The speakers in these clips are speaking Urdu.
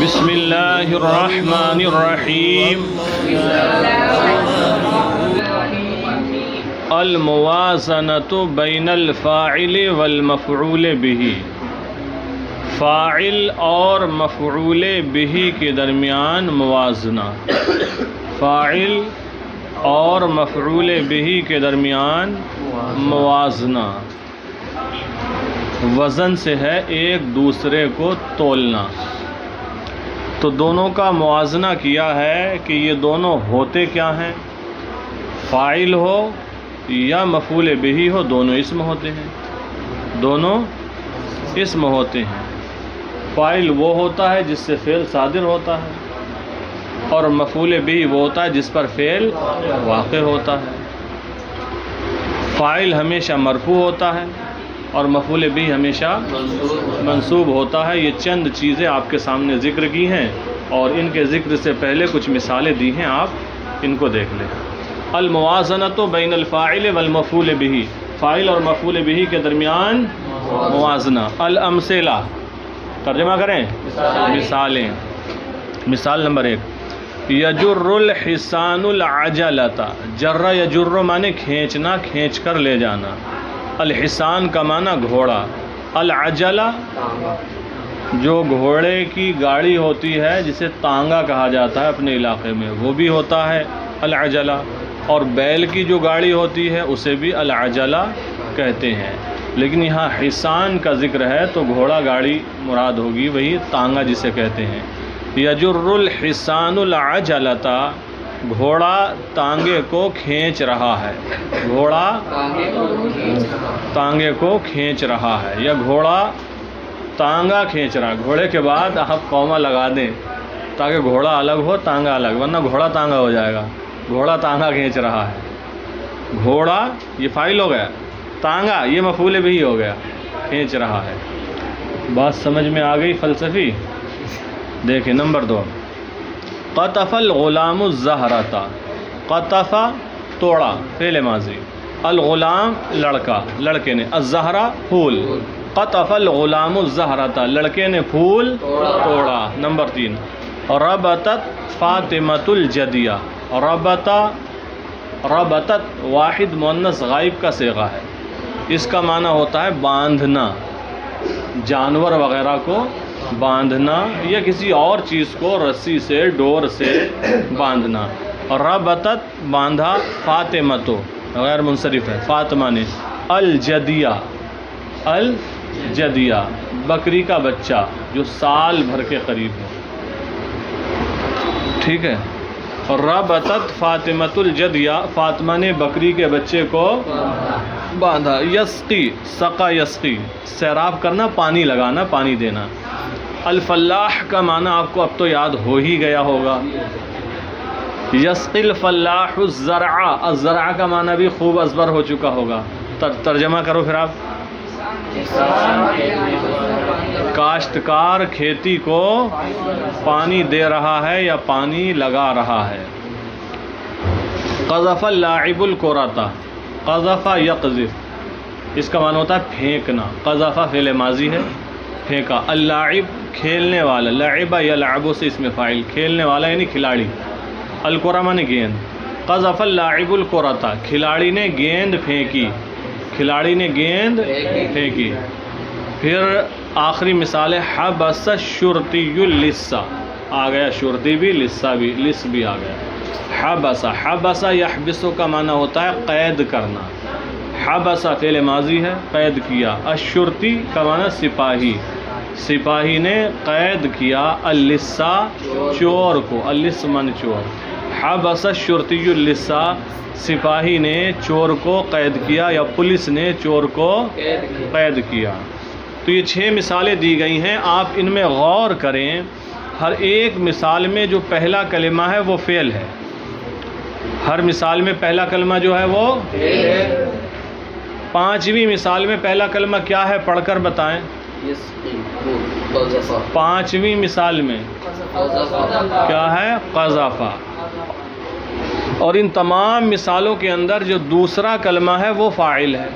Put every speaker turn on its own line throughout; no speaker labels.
بسم اللہ الرحمن الرحیم الموازنۃ بین الفاعل والمفعول به، فاعل اور مفعول به کے درمیان موازنہ، فاعل اور مفعول به کے درمیان موازنہ وزن سے ہے ایک دوسرے کو تولنا۔ تو دونوں کا موازنہ کیا ہے کہ یہ دونوں ہوتے کیا ہیں، فاعل ہو یا مفعول به ہو، دونوں اسم ہوتے ہیں، دونوں اسم ہوتے ہیں۔ فاعل وہ ہوتا ہے جس سے فعل صادر ہوتا ہے، اور مفعول به وہ ہوتا ہے جس پر فعل واقع ہوتا ہے۔ فاعل ہمیشہ مرفوع ہوتا ہے اور مفعول به ہمیشہ منصوب ہوتا ہے۔ یہ چند چیزیں آپ کے سامنے ذکر کی ہیں، اور ان کے ذکر سے پہلے کچھ مثالیں دی ہیں، آپ ان کو دیکھ لیں۔ الموازنۃ بین الفاعل والمفعول به، فاعل اور مفعول به کے درمیان موازنہ۔ الامثلہ، ترجمہ کریں، مثالیں۔ مثال نمبر 1، یجر الحصان العجلۃ، جر یجر مانے کھینچنا، کھینچ کر لے جانا۔ الحصان کا معنی گھوڑا، العجلہ جو گھوڑے کی گاڑی ہوتی ہے جسے تانگا کہا جاتا ہے اپنے علاقے میں، وہ بھی ہوتا ہے العجلہ، اور بیل کی جو گاڑی ہوتی ہے اسے بھی العجلہ کہتے ہیں۔ لیکن یہاں حصان کا ذکر ہے تو گھوڑا گاڑی مراد ہوگی، وہی تانگا جسے کہتے ہیں۔ یجر الحصان العجلۃ، گھوڑا تانگے کو کھینچ رہا ہے، گھوڑا تانگے کو کھینچ رہا ہے، یا گھوڑا تانگا کھینچ رہا ہے۔ گھوڑے کے بعد آپ قومہ لگا دیں تاکہ گھوڑا الگ ہو تانگا الگ، ورنہ گھوڑا تانگا ہو جائے گا۔ گھوڑا تانگا کھینچ رہا ہے، گھوڑا یہ فاعل ہو گیا، تانگا یہ مفعول بھی ہو گیا، کھینچ رہا ہے۔ بات سمجھ میں آ گئی فلسفی؟ دیکھیں نمبر 2، قطف الغلام الزہرۃ، قطف توڑا فعل ماضی، الغلام لڑکا، لڑکے نے، الزہرہ پھول، قطف الغلام الزہرۃ لڑکے نے پھول توڑا۔ نمبر 3، ربطت فاطمۃ الجدیہ، ربطت واحد مؤنث غائب کا صیغہ ہے، اس کا معنی ہوتا ہے باندھنا، جانور وغیرہ کو باندھنا یا کسی اور چیز کو رسی سے ڈور سے باندھنا۔ ربطت باندھا، فاطمۃ غیر منصرف ہے، فاطمہ نے، الجدیہ، الجدیہ بکری کا بچہ جو سال بھر کے قریب ہو، ٹھیک ہے۔ ربطت فاطمۃ الجدیہ، فاطمہ نے بکری کے بچے کو باندھا۔ یسقی، سقا یسقی، سیراب کرنا، پانی لگانا، پانی دینا۔ الفلاح کا معنی آپ کو اب تو یاد ہو ہی گیا ہوگا، یسقی الفلاح الزرع، الزرع کا معنی بھی خوب ازبر ہو چکا ہوگا۔ ترجمہ کرو پھر آپ۔ کاشتکار کھیتی کو پانی دے رہا ہے یا پانی لگا رہا ہے۔ قذف اللاعب الکرۃ، قذف یقذف، اس کا معنی ہوتا ہے پھینکنا، قذف فعل ماضی ہے، پھینکا۔ اللاعب کھیلنے والا، لعب یلعب سے اس میں فاعل، کھیلنے والا یعنی کھلاڑی، الکرہ معنی گیند۔ قذف اللاعب الکرۃ، کھلاڑی نے گیند پھینکی، کھلاڑی نے گیند پھینکی۔ پھر آخری مثال ہے حبس الشرطی اللص، آ گیا شرطی بھی، لصہ بھی، لص بھی آ گیا۔ حبس، حبس یحبس کا معنی ہوتا ہے قید کرنا، حبس فعل ماضی ہے، قید کیا۔ الشرطی کا معنی سپاہی، سپاہی نے قید کیا، اللص چور کو، اللص من چور۔ حبس الشرطی اللص، سپاہی نے چور کو قید کیا یا پولیس نے چور کو قید کیا۔ تو یہ 6 مثالیں دی گئی ہیں، آپ ان میں غور کریں۔ ہر ایک مثال میں جو پہلا کلمہ ہے وہ فعل ہے، ہر مثال میں پہلا کلمہ جو ہے وہ 5ویں مثال میں پہلا کلمہ کیا ہے، پڑھ کر بتائیں۔ 5ویں مثال میں کیا ہے، قذف۔ اور ان تمام مثالوں کے اندر جو دوسرا کلمہ ہے وہ فاعل ہے،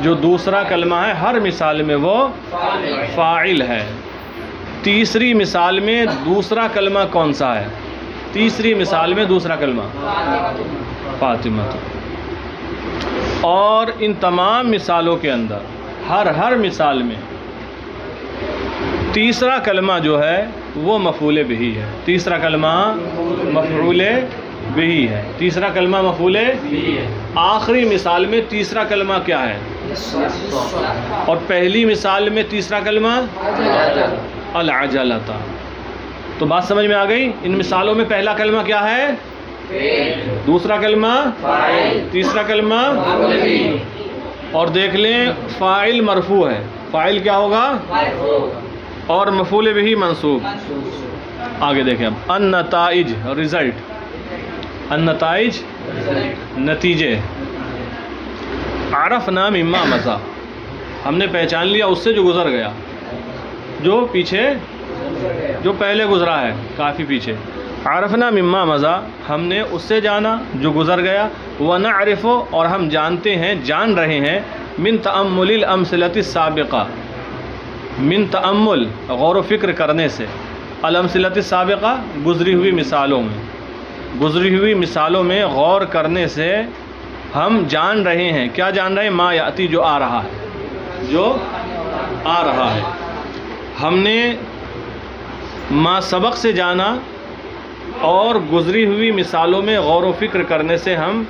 جو دوسرا کلمہ ہے ہر مثال میں وہ فاعل ہے، تیسری مثال میں دوسرا کلمہ کون سا ہے؟ تیسری مثال میں دوسرا کلمہ فاطمہ. اور ان تمام مثالوں کے اندر ہر مثال میں تیسرا کلمہ جو ہے وہ مفعول بہ ہے. تیسرا کلمہ مفعول بہ ہے. تیسرا کلمہ مفعول بہ ہے. آخری مثال میں تیسرا کلمہ کیا ہے؟ اور پہلی مثال میں تیسرا کلمہ العجلۃ. تو بات سمجھ میں آ گئی؟ ان مثالوں میں پہلا کلمہ کیا ہے؟ دوسرا کلمہ تیسرا کلمہ. اور دیکھ لیں فاعل مرفوع ہے. فاعل کیا ہوگا؟ اور مفعول بہ منصوب. آگے دیکھیں اب النتائج رزلٹ. النتائج نتیجے. عرفنا مما مضی ہم نے پہچان لیا اس سے جو گزر گیا، جو پہلے گزرا ہے کافی پیچھے. عرفنا مما مضی ہم نے اس سے جانا جو گزر گیا. ونعرف اور ہم جانتے ہیں جان رہے ہیں من تأمل الامثلۃ السابقہ من تأمل غور و فکر کرنے سے الامثلۃ السابقہ گزری ہوئی مثالوں میں غور کرنے سے ہم جان رہے ہیں. کیا جان رہے ہیں؟ ما یاتی جو آ رہا ہے. ہم نے ما سبق سے جانا اور گزری ہوئی مثالوں میں غور و فکر کرنے سے ہم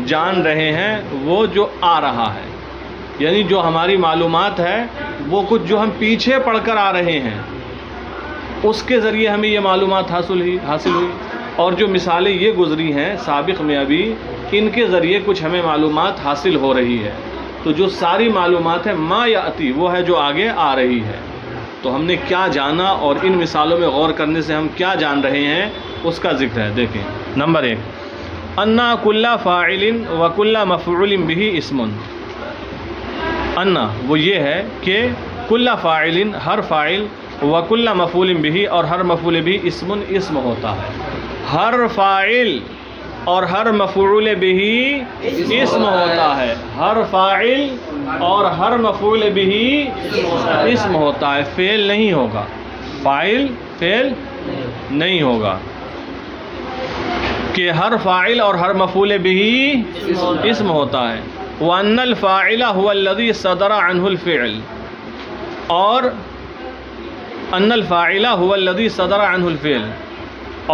جان رہے ہیں وہ جو آ رہا ہے. یعنی جو ہماری معلومات ہے وہ کچھ جو ہم پیچھے پڑھ کر آ رہے ہیں اس کے ذریعے ہمیں یہ معلومات حاصل ہوئی. اور جو مثالیں یہ گزری ہیں سابق میں ابھی ان کے ذریعے کچھ ہمیں معلومات حاصل ہو رہی ہے. تو جو ساری معلومات ہے ما یاتی وہ ہے جو آگے آ رہی ہے. تو ہم نے کیا جانا اور ان مثالوں میں غور کرنے سے ہم کیا جان رہے ہیں اس کا ذکر ہے. دیکھیں نمبر 1 انا کل فاعل و کل مفعول بہ اسم. انا وہ یہ ہے کہ کل فاعل ہر فاعل و کل مفعول بہ اور ہر مفعول بہ اسم ہوتا ہے. ہر فاعل اور ہر مفعول بہ اسم ہوتا ہے. ہر فاعل اور ہر مفعول بہ اسم ہوتا ہے. فعل نہیں ہوگا. فعل نہیں ہوگا کہ ہر فاعل اور ہر مفعول بہ اسم ہوتا ہے. وَأَنَّ الْفَاعِلَ هُوَ الَّذِي صَدَرَ عَنْهُ الْفِعْلُ اور أَنَّ الْفَاعِلَ هُوَ الَّذِي صَدَرَ عَنْهُ الْفِعْلُ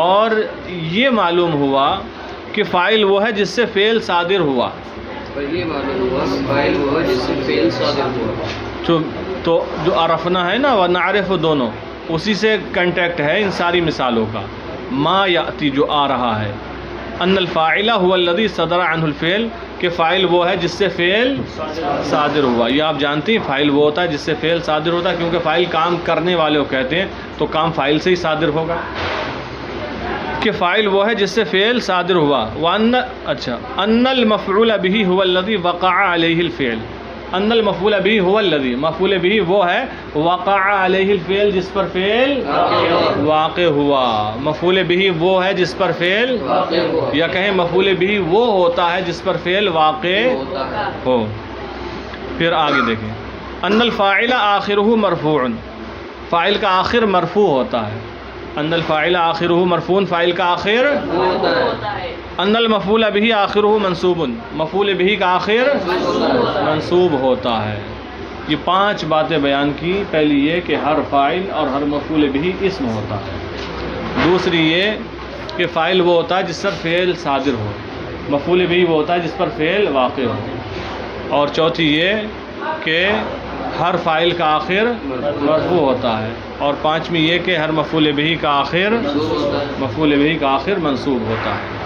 اور یہ معلوم ہوا کہ فاعل وہ ہے جس سے فعل صادر ہوا. تو جو عرفنا ہے نا ونعرف دونوں اسی سے کنٹیکٹ ہے ان ساری مثالوں کا. ما یاتی جو آ رہا ہے. ان الفاعل هو الذي صدر عنه الفعل کہ فاعل وہ ہے جس سے فعل صادر ہوا. یہ آپ جانتے ہیں فاعل وہ ہوتا ہے جس سے فعل صادر ہوتا ہے کیونکہ فاعل کام کرنے والے کو کہتے ہیں تو کام فاعل سے ہی صادر ہوگا کہ فاعل وہ ہے جس سے فعل صادر ہوا. ان المفعول به هو الذي وقع عليه الفعل. ان المفعول به هو الذي مفعول به وہ ہے وقع عليه الفعل جس پر فعل واقع ہوا. مفعول به وہ ہے جس پر فعل یا کہیں مفعول به وہ ہوتا ہے جس پر فعل واقع ہو. پھر آگے دیکھیں ان الفاعل آخرہ مرفوع. فاعل کا آخر مرفوع ہوتا ہے. ان الفاعل آخرہ مرفوع فاعل کا آخر ان المفعول به آخرہ منصوب. مفعول به کا آخر منصوب ہوتا ہے. یہ 5 باتیں بیان کی. پہلی یہ کہ ہر فاعل اور ہر مفعول به اسم ہوتا ہے. دوسری یہ کہ فاعل وہ ہوتا ہے جس پر فعل صادر ہو. مفعول به وہ ہوتا ہے جس پر فعل واقع ہو. اور چوتھی یہ کہ ہر فاعل کا آخر مرفوع ہوتا ہے. اور پانچویں یہ کہ ہر مفعول به کا آخر منصوب ہوتا ہے.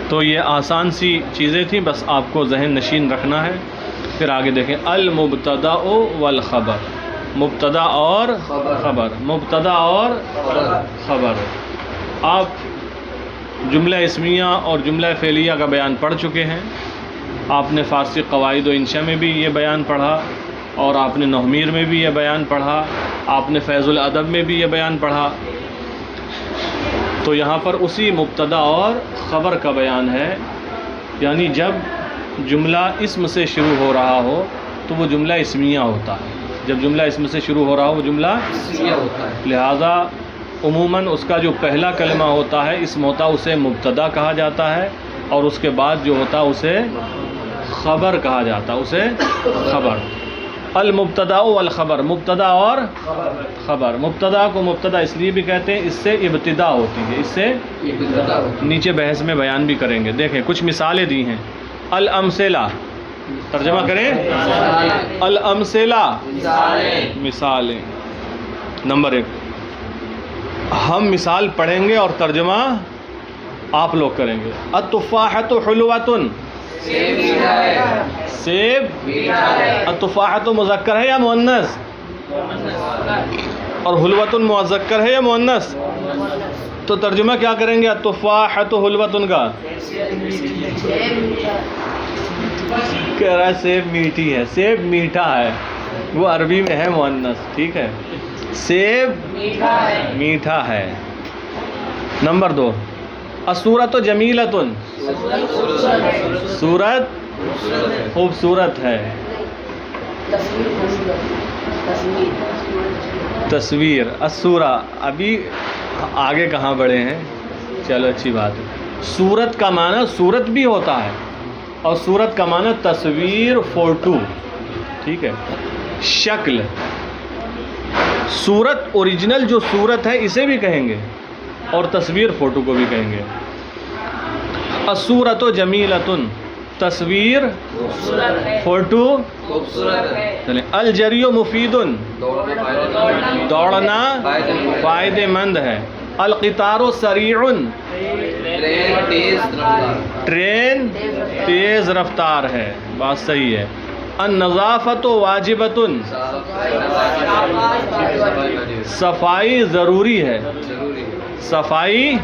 تو یہ آسان سی چیزیں تھیں بس آپ کو ذہن نشین رکھنا ہے. پھر آگے دیکھیں المبتدا والخبر. مبتدا اور خبر. مبتدا اور خبر. آپ جملہ اسمیہ اور جملہ فعلیہ کا بیان پڑھ چکے ہیں. آپ نے فارسی قواعد و انشاء میں بھی یہ بیان پڑھا اور آپ نے نحمیر میں بھی یہ بیان پڑھا. آپ نے فیض الادب میں بھی یہ بیان پڑھا. تو یہاں پر اسی مبتدا اور خبر کا بیان ہے. یعنی جب جملہ اسم سے شروع ہو رہا ہو تو وہ جملہ اسمیہ ہوتا ہے. جب جملہ اسم سے شروع ہو رہا ہو وہ جملہ لہذا عموماً اس کا جو پہلا کلمہ ہوتا ہے اسم ہوتا ہے اسے مبتدا کہا جاتا ہے، اور اس کے بعد جو ہوتا ہے اسے خبر کہا جاتا ہے، اسے خبر۔ المبتدا والخبر، مبتدا اور خبر۔ مبتدا کو مبتدا اس لیے بھی کہتے ہیں اس سے ابتدا ہوتی ہے، اس سے نیچے بحث میں بیان بھی کریں گے۔ دیکھیں کچھ مثالیں دی ہیں۔ الامثلہ، ترجمہ کریں، الامثلہ مثالیں۔ نمبر 1 ہم مثال پڑھیں گے اور ترجمہ آپ لوگ کریں گے۔ التفاحۃ حلوۃ، سیب التفاحۃ مذکر ہے یا مؤنث؟ اور حلوۃ مذکر ہے یا مؤنث؟ تو ترجمہ کیا کریں گے التفاحۃ حلوۃ کا؟ کہہ رہا ہے سیب میٹھی ہے، سیب میٹھا ہے، وہ عربی میں ہے مؤنث، ٹھیک ہے، سیب میٹھا ہے۔ نمبر 2 الصورۃ جمیلۃ، صورت خوبصورت ہے۔ تصویر الصورہ، ابھی آگے کہاں بڑھے ہیں، چلو اچھی بات ہے۔ صورت کا معنی صورت بھی ہوتا ہے، اور صورت کا معنی تصویر، فوٹو، ٹھیک ہے، شکل۔ صورت اوریجنل جو صورت ہے اسے بھی کہیں گے، اور تصویر فوٹو کو بھی کہیں گے۔ الصورۃ جمیلۃ، تصویر فوٹو چلیں۔ الجری مفید، دوڑنا فائدہ مند ہے۔ القطار سریع، ٹرین تیز رفتار ہے، بات صحیح ہے۔ النظافۃ واجبۃ، صفائی ضروری ہے، صفائی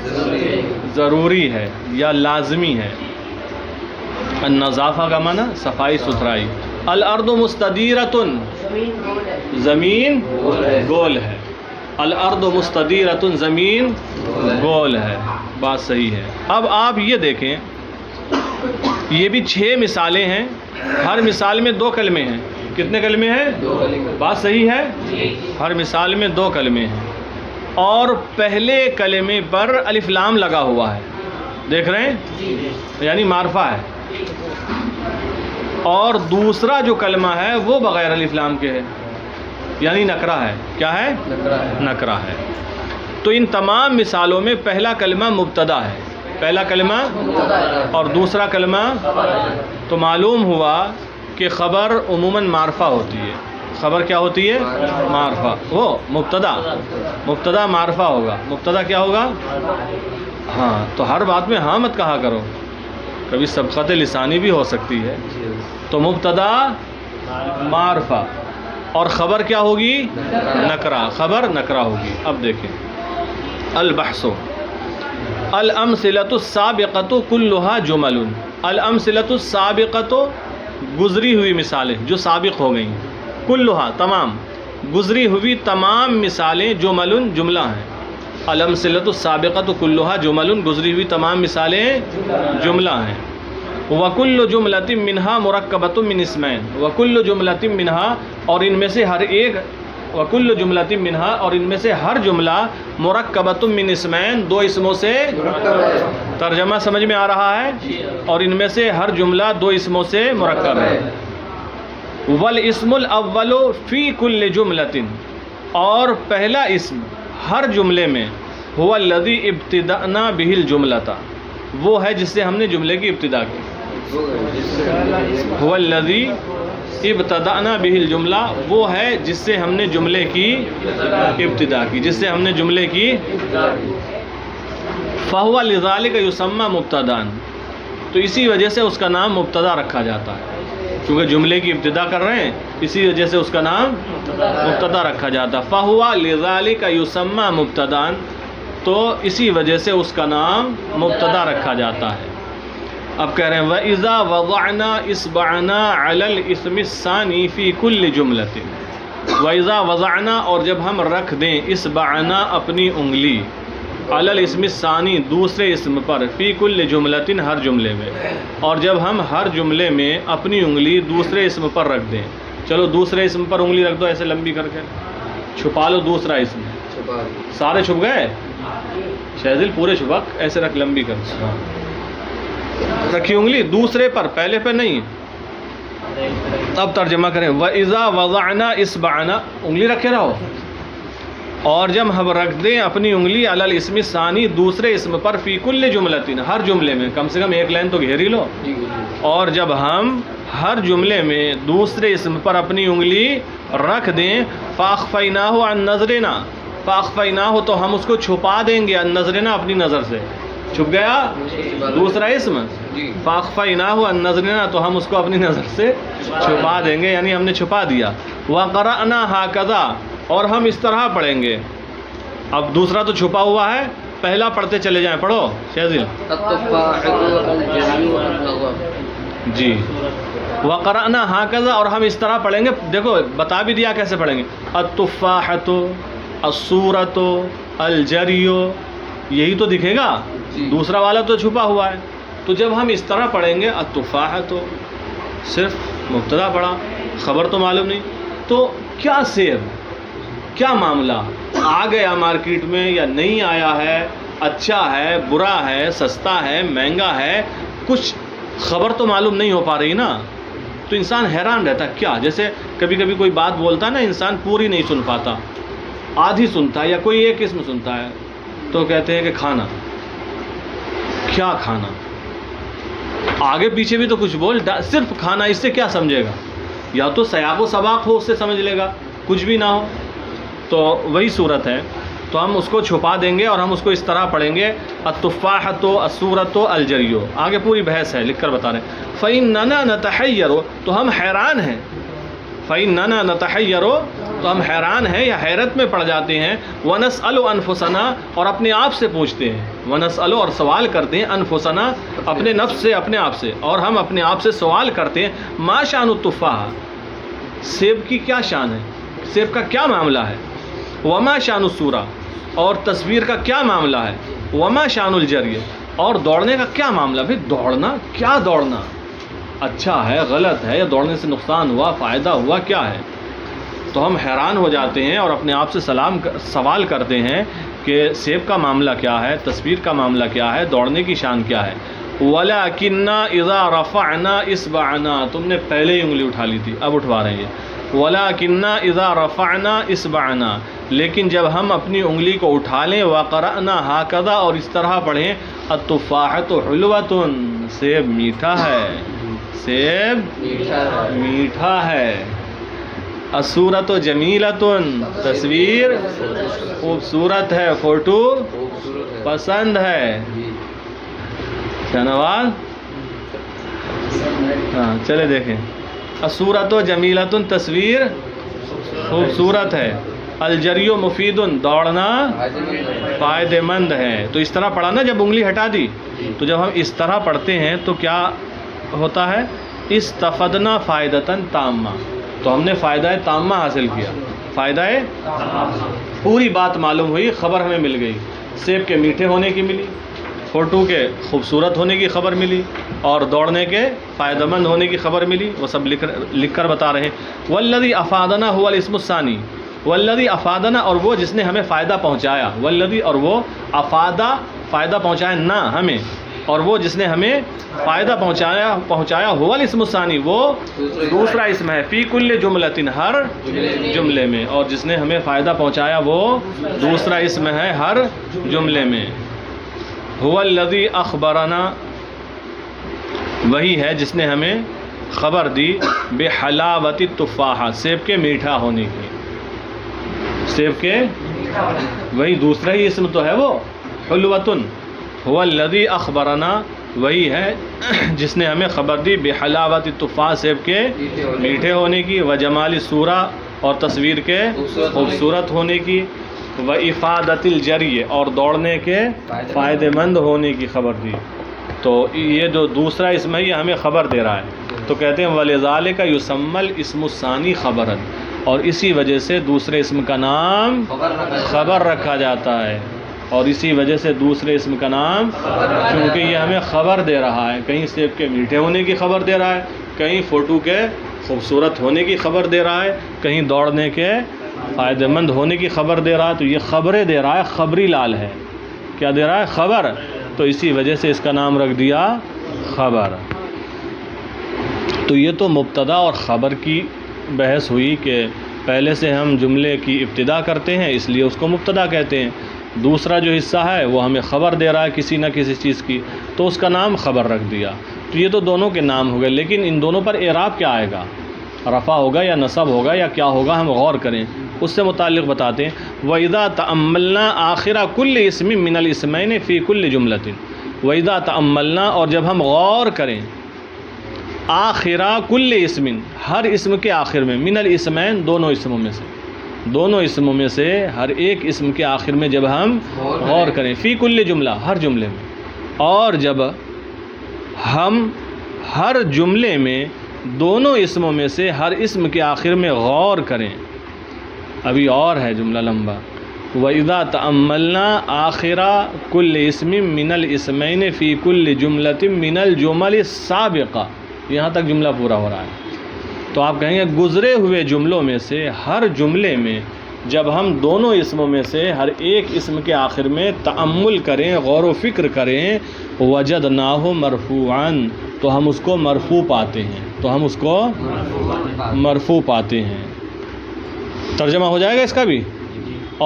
ضروری ہے یا لازمی ہے۔ النظافہ کا معنی صفائی ستھرائی۔ الارض مستدیرۃ، زمین گول ہے۔ الارض مستدیرۃ، زمین گول ہے، بات صحیح ہے۔ اب آپ یہ دیکھیں، یہ بھی 6 مثالیں ہیں، ہر مثال میں 2 کلمے ہیں۔ کتنے کلمے ہیں؟ 2 کلمے، بات صحیح ہے، ہر مثال میں 2 کلمے ہیں، اور پہلے کلمے پر الف لام لگا ہوا ہے، دیکھ رہے ہیں، یعنی معرفہ ہے، اور دوسرا جو کلمہ ہے وہ بغیر الف لام کے ہے، یعنی نکرہ ہے۔ کیا ہے؟ نکرہ ہے۔ تو ان تمام مثالوں میں پہلا کلمہ مبتدا ہے، پہلا کلمہ اور دوسرا کلمہ، تو معلوم ہوا کہ خبر عموماً معرفہ ہوتی ہے۔ خبر کیا ہوتی ہے؟ معرفہ۔ وہ مبتدا معرفہ ہوگا۔ مبتدا کیا ہوگا؟ ہاں، تو ہر بات میں ہاں مت کہا کرو، کبھی سبقت لسانی بھی ہو سکتی ہے۔ تو مبتدا معرفہ، اور خبر کیا ہوگی؟ نکرہ، خبر نکرہ ہوگی۔ اب دیکھیں البحث، الامثلۃ السابقۃ کلھا جمل۔ الامثلۃ السابقۃ، گزری ہوئی مثالیں جو سابق ہو گئیں، کلھا تمام، گزری ہوئی تمام مثالیں، جمل جملہ ہیں۔ الامثلۃ السابقۃ کلھا جمل، گزری ہوئی تمام مثالیں جملہ ہیں۔ وکل جملۃ منہا مرکبۃ من اسمین، وکل جملۃ منہا، اور ان میں سے ہر ایک، وکل جملۃ منہا، اور ان میں سے ہر جملہ، مرکبۃ من اسمین، 2 اسموں سے، ترجمہ سمجھ میں آ رہا ہے، اور ان میں سے ہر جملہ 2 اسموں سے مرکب ہے۔ والاسم الاول فی کل جملۃ، اور پہلا اسم ہر جملے میں، هو الذی ابتدأنا به الجملۃ، وہ ہے جس سے ہم نے جملے کی ابتدا کی۔ هو الذی ابتدأنا به الجملہ، وہ ہے جس سے ہم نے جملے کی ابتدا کی، جس سے ہم نے جملے کی۔ فهو لذلك یسمى مبتدأ، تو اسی وجہ سے اس کا نام مبتدا رکھا جاتا ہے، کیونکہ جملے کی ابتدا کر رہے ہیں، اسی وجہ سے اس کا نام مبتدا رکھا جاتا ہے۔ فهو لذلك یسمى مبتدأ، تو اسی وجہ سے اس کا نام مبتدا رکھا جاتا ہے۔ اب کہہ رہے ہیں وَإِذَا وَضَعْنَا إِصْبَعَنَا عَلَى الْإِسْمِ الثَّانِي فِي كُلِّ جُمْلَةٍ، وَإِذَا وَضَعْنَا، اور جب ہم رکھ دیں، إِصْبَعَنَا اپنی انگلی، عَلَى الْإِسْمِ الثَّانِي دوسرے اسم پر، فِي كُلِّ جُمْلَةٍ ہر جملے میں، اور جب ہم ہر جملے میں اپنی انگلی دوسرے اسم پر رکھ دیں، چلو دوسرے اسم پر انگلی رکھ دو ایسے لمبی کر کے، چھپا لو دوسرا اسم، سارے چھپ گئے، شہزل پورے چھپا، ایسے رکھ لمبی کر رکھی انگلی دوسرے پر، پہلے پہ نہیں۔ اب ترجمہ کریں، وَإِذَا وَضَعْنَا إِصْبَعَنَا، انگلی رکھے رہو، اور جب ہم رکھ دیں اپنی انگلی علی الاسم الثانی دوسرے اسم پر، فی کل جملتین، ہر جملے میں، کم سے کم ایک لائن تو گھیر ہی لو، اور جب ہم ہر جملے میں دوسرے اسم پر اپنی انگلی رکھ دیں، فَأَخْفَيْنَاهُ عَنْ نَظْرِنَا، فَأَخْفَيْنَاهُ تو ہم اس کو چھپا دیں گے، عَنْ نَظْرِنَا اپنی نظر سے، چھپ گیا دوسرا اسم، فَأَخْفَيْنَاهُ عَنْ نَظْرِنَا تو ہم اس کو اپنی نظر سے چھپا دیں گے، یعنی ہم نے چھپا دیا۔ وَقَرَأْنَا هَكَذَا، اور ہم اس طرح پڑھیں گے۔ اب دوسرا تو چھپا ہوا ہے، پہلا پڑھتے چلے جائیں، پڑھو شہزل جی۔ وَقَرَأْنَا هَكَذَا، اور ہم اس طرح پڑھیں گے، دیکھو بتا بھی دیا کیسے پڑھیں گے، التفاحۃ الصورۃ الجری، یہی تو دکھے گا، دوسرا والا تو چھپا ہوا ہے، تو جب ہم اس طرح پڑھیں گے، التفاحۃ صرف مبتدا پڑھا، خبر تو معلوم نہیں، تو کیا سیب، کیا معاملہ آ گیا مارکیٹ میں یا نہیں آیا ہے، اچھا ہے برا ہے، سستا ہے مہنگا ہے، کچھ خبر تو معلوم نہیں ہو پا رہی نا، تو انسان حیران رہتا، کیا، جیسے کبھی کبھی کوئی بات بولتا ہے نا، انسان پوری نہیں سن پاتا، آدھی سنتا ہے، یا کوئی ایک قسم سنتا ہے، تو کہتے ہیں کہ کھانا، کیا کھانا، آگے پیچھے بھی تو کچھ بول، صرف کھانا، اس سے کیا سمجھے گا، یا تو سیاق و سباق ہو اس سے سمجھ لے گا، کچھ بھی نہ ہو، تو وہی صورت ہے، تو ہم اس کو چھپا دیں گے اور ہم اس کو اس طرح پڑھیں گے، التفاحۃ الصورۃ الجری، آگے پوری بحث ہے لکھ کر بتا رہے ہیں، فإننا نتحیر، تو ہم حیران ہیں، فإننا نتحیر، تو ہم حیران ہیں یا حیرت میں پڑ جاتے ہیں، ونسأل انفسنا، اور اپنے آپ سے پوچھتے ہیں، ونسأل اور سوال کرتے ہیں، انفسنا اپنے نفس سے، اپنے آپ سے، اور ہم اپنے آپ سے سوال کرتے ہیں، ما شان التفاح، سیب کی کیا شان ہے، سیب کا کیا معاملہ ہے، وما شان الصورہ، اور تصویر کا کیا معاملہ ہے، وما شان الجری، اور دوڑنے کا کیا معاملہ، پھر دوڑنا، کیا دوڑنا، اچھا ہے غلط ہے، یا دوڑنے سے نقصان ہوا فائدہ ہوا، کیا ہے، تو ہم حیران ہو جاتے ہیں اور اپنے آپ سے سوال کرتے ہیں کہ سیب کا معاملہ کیا ہے، تصویر کا معاملہ کیا ہے، دوڑنے کی شان کیا ہے۔ وَلَكِنَّا إِذَا رَفَعْنَا إِصْبَعَنَا، تم نے پہلے ہی انگلی اٹھا لی تھی، اب اٹھوا رہے ہیں، وَلَكِنَّا إِذَا رَفَعْنَا إِصْبَعَنَا، لیکن جب ہم اپنی انگلی کو اٹھا لیں، وَقَرَأْنَا هَكَذَا، اور اس طرح پڑھیں، التُّفَّاحَةُ حُلْوَةٌ، سیب میٹھا ہے، سیب میٹھا ہے، الصورۃ جمیلۃ، تصویر خوبصورت ہے، فوٹو پسند ہے، شہنواز ہاں چلے دیکھیں، الصورۃ جمیلۃ، تصویر خوبصورت ہے، الجری مفید، دوڑنا فائدہ مند ہے، تو اس طرح پڑھا نا، جب انگلی ہٹا دی، تو جب ہم اس طرح پڑھتے ہیں تو کیا ہوتا ہے، استفدنا فائدۃ تامہ، تو ہم نے فائدہ تامہ حاصل کیا، فائدہ پوری بات معلوم ہوئی، خبر ہمیں مل گئی، سیب کے میٹھے ہونے کی ملی، فوٹو کے خوبصورت ہونے کی خبر ملی، اور دوڑنے کے فائدہ مند ہونے کی خبر ملی، وہ سب لکھ کر بتا رہے ہیں۔ والذی افادنا هو الاسم الثانی، والذی افادنا، اور وہ جس نے ہمیں فائدہ پہنچایا، والذی، اور وہ افادہ، فائدہ پہنچایا نہ ہمیں، اور وہ جس نے ہمیں فائدہ پہنچایا ہوا الاسم الثانی، وہ دوسرا اسم ہے، فی کل جملۃ، ہر جملے میں، اور جس نے ہمیں فائدہ پہنچایا وہ دوسرا اسم ہے ہر جملے میں، هو الذی اخبرنا، وہی ہے جس نے ہمیں خبر دی، بحلاوت التفاح، سیب کے میٹھا ہونے کی، سیب کے، وہی دوسرا ہی اسم تو ہے وہ، حلوۃ، هو الذی اخبرنا، وہی ہے جس نے ہمیں خبر دی، بحلاوت التفاح، سیب کے میٹھے ہونے کی، وجمال الصورہ، اور تصویر کے خوبصورت ہونے کی، وافادۃ الجری، اور دوڑنے کے فائدہ مند ہونے کی خبر دی، تو یہ جو دوسرا اسم ہے یہ ہمیں خبر دے رہا ہے، تو کہتے ہیں وَلِذَالِكَ يُسَمَّى الْإِسْمُ الثَّانِي خَبَرًا، اور اسی وجہ سے دوسرے اسم کا نام خبر رکھا جاتا ہے، اور اسی وجہ سے دوسرے اسم کا نام، کیونکہ یہ ہمیں خبر دے رہا ہے، کہیں سیب کے میٹھے ہونے کی خبر دے رہا ہے، کہیں فوٹو کے خوبصورت ہونے کی خبر دے رہا ہے، کہیں دوڑنے کے فائدہ مند ہونے کی خبر دے رہا ہے، تو یہ خبریں دے رہا ہے، خبری لال ہے. کیا دے رہا ہے؟ خبر. تو اسی وجہ سے اس کا نام رکھ دیا خبر. تو یہ تو مبتدا اور خبر کی بحث ہوئی کہ پہلے سے ہم جملے کی ابتدا کرتے ہیں اس لیے اس کو مبتدا کہتے ہیں. دوسرا جو حصہ ہے وہ ہمیں خبر دے رہا ہے کسی نہ کسی چیز کی، تو اس کا نام خبر رکھ دیا. تو یہ تو دونوں کے نام ہو گئے، لیکن ان دونوں پر اعراب کیا آئے گا؟ رفع ہوگا یا نصب ہوگا یا کیا ہوگا؟ ہم غور کریں، اس سے متعلق بتاتے ہیں. وَإِذَا تَأَمَّلْنَا آخِرَ كُلِّ اسْمٍ مِّنَ الْاسْمَيْنِ فِي كُلِّ جُمْلَةٍ. وَإِذَا تَأَمَّلْنَا، اور جب ہم غور کریں، آخرہ کل اسم، ہر اسم کے آخر میں، من الاسمین، دونوں اسموں میں سے، دونوں اسموں میں سے ہر ایک اسم کے آخر میں جب ہم غور کریں، فی کل جملہ، ہر جملے میں، اور جب ہم ہر جملے میں دونوں اسموں میں سے ہر اسم کے آخر میں غور کریں. ابھی اور ہے جملہ لمبا. وَإِذَا تَأَمَّلْنَا آخِرَ كُلِّ اسْمٍ مِّنَ الْاسْمَيْنِ فِي كُلِّ جُمْلَةٍ مِّنَ الْجُمَلِ السَّابِقَةِ. یہاں تک جملہ پورا ہو رہا ہے. تو آپ کہیں گے گزرے ہوئے جملوں میں سے ہر جملے میں جب ہم دونوں اسموں میں سے ہر ایک اسم کے آخر میں تأمل کریں، غور و فکر کریں، وجدناہ مرفوعاً، تو ہم اس کو مرفوع پاتے ہیں، تو ہم اس کو مرفوع پاتے ہیں. ترجمہ ہو جائے گا اس کا بھی.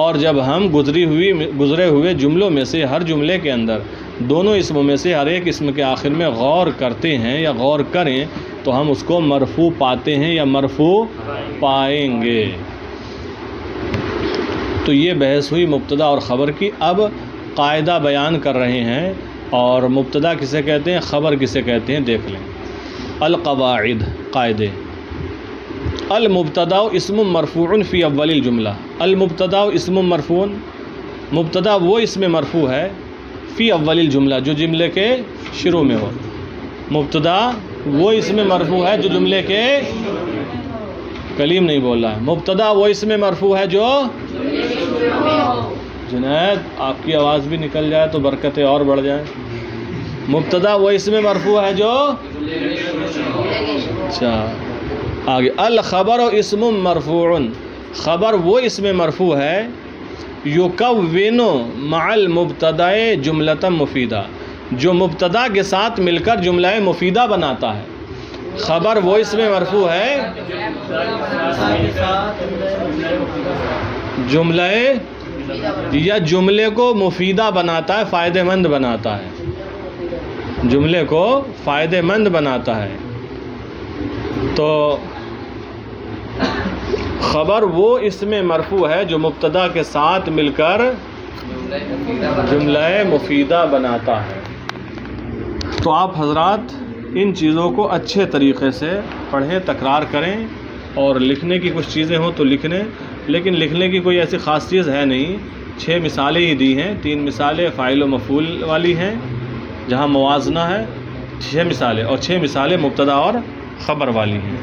اور جب ہم گزرے ہوئے جملوں میں سے ہر جملے کے اندر دونوں اسموں میں سے ہر ایک اسم کے آخر میں غور کرتے ہیں یا غور کریں تو ہم اس کو مرفوع پاتے ہیں یا مرفوع پائیں گے. تو یہ بحث ہوئی مبتدا اور خبر کی. اب قاعدہ بیان کر رہے ہیں، اور مبتدا کسے کہتے ہیں، خبر کسے کہتے ہیں، دیکھ لیں. القواعد، قاعدے. المبتدا اسم مرفوع فی اول الجملہ. المبتدا اسم مرفوع، مبتدا وہ اسم مرفوع ہے فی اول الجملہ، جو جملے کے شروع میں ہو. مبتدا وہ اسم مرفوع ہے جو جملے کے، کلیم نہیں بول رہا ہے، مبتدا وہ اسم مرفوع ہے جو، جنید آپ کی آواز بھی نکل جائے تو برکتیں اور بڑھ جائیں. مبتدا وہ اسم مرفوع ہے جو، اچھا آگے. الخبر اسم مرفوع، خبر وہ اسم مرفوع ہے یکون مع المبتدا جملۃ مفیدہ، جو مبتدا کے ساتھ مل کر جملہ مفیدہ بناتا ہے. خبر وہ اسم مرفوع ہے جملہ یا جملے کو مفیدہ بناتا ہے، فائدہ مند بناتا ہے، جملے کو فائدہ مند بناتا ہے. تو خبر وہ اسم مرفوع ہے جو مبتدا کے ساتھ مل کر جملہ مفیدہ بناتا ہے. تو آپ حضرات ان چیزوں کو اچھے طریقے سے پڑھیں، تکرار کریں، اور لکھنے کی کچھ چیزیں ہوں تو لکھ لیں، لیکن لکھنے کی کوئی ایسی خاص چیز ہے نہیں. 6 مثالیں ہی دی ہیں، 3 مثالیں فاعل و مفعول والی ہیں جہاں موازنہ ہے، 6 مثالیں، اور 6 مثالیں مبتدا اور خبر والی ہیں.